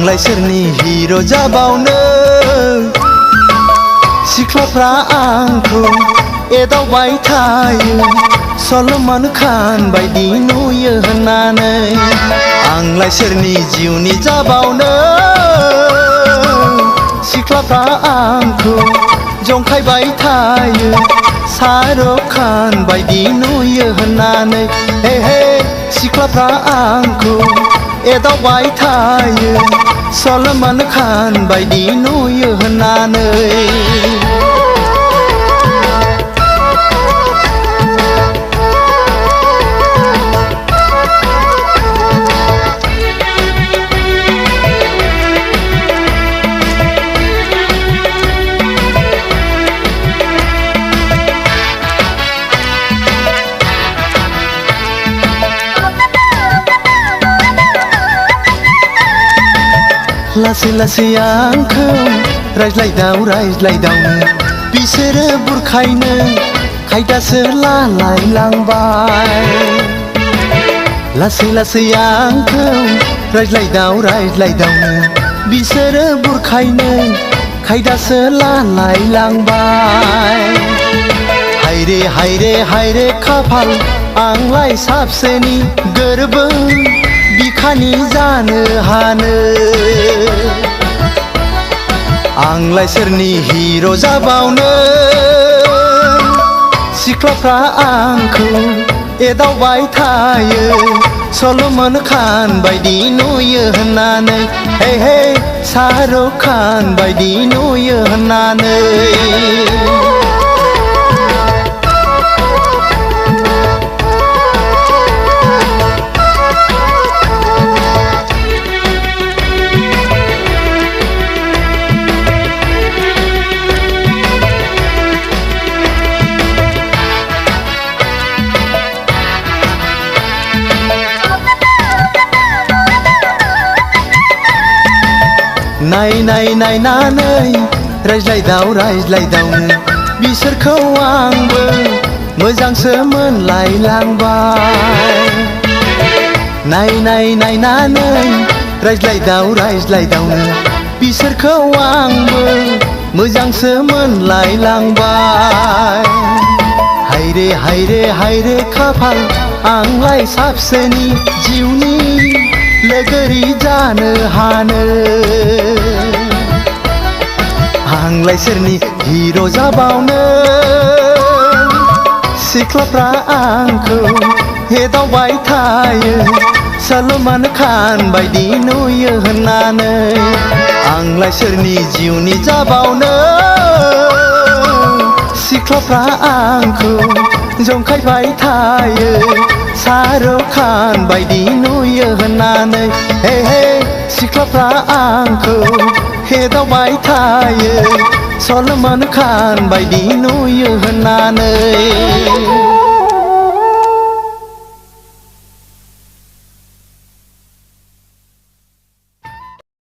आंलाय सोरनि हिर' जाबावनो सिख्लाफ्रा आंखौ एदावबाय थायो सलमान खान बायदि नुयो होननानै आंलाय सोरनि जिउनि जाबावनो सिख्लाफ्रा आंखौ जंखायबाय थायो शाहरुख खान बायदि नुयो होननानै हे हे सिख्लाफ्रा आंखौ एदावबाय थायो सलमान खान बायदि नुयो होननानै लासै लासै आंखौ रायज्लायदावनो बिसोरो बुरखायनो खायदासो लालायलांबाय लासै लासै आंखौ रायज्लायदावनो बिसोरो बुरखायनो खायदासो लालायलांबाय हायरे हायरे हायरे खाफाल आंलाय साबसेनि गोरबो बिखानि जानो हानो आंलाय सोरनि हिर' जाबावनो सिख्लाफ्रा आंखौ एदावबाय थायो सलमान खान बायदि नुयो होननानै हे हे शाहरुख खान बायदि नुयो होननानै नायनानै रायज्लायदावनो बिसोरखौ आंबो मोजांसो मोनलायलांबाय नायनानै रायज्लायदावनो बिसोरखौ आंबो मोजांसो मोनलायलांबाय हायरे हायरे हायरे खाफाल आंलाय साबसेनि जिउनि लोगोरि जानो हानो आंलाय सोरनि हिर' जाबावनो सिख्लाफ्रा आंखौ एदावबाय थायो सलमान खान बायदि नुयो होननानै आंलाय सोरनि जिउनि जाबावनो सिख्लाफ्रा आंखौ जंखायबाय थायो शाहरुख खान बायदि नुयो होननानै हे हे सिख्लाफ्रा आंखौ एदावबाय थायो सलमान खान बायदि नुयो होननानै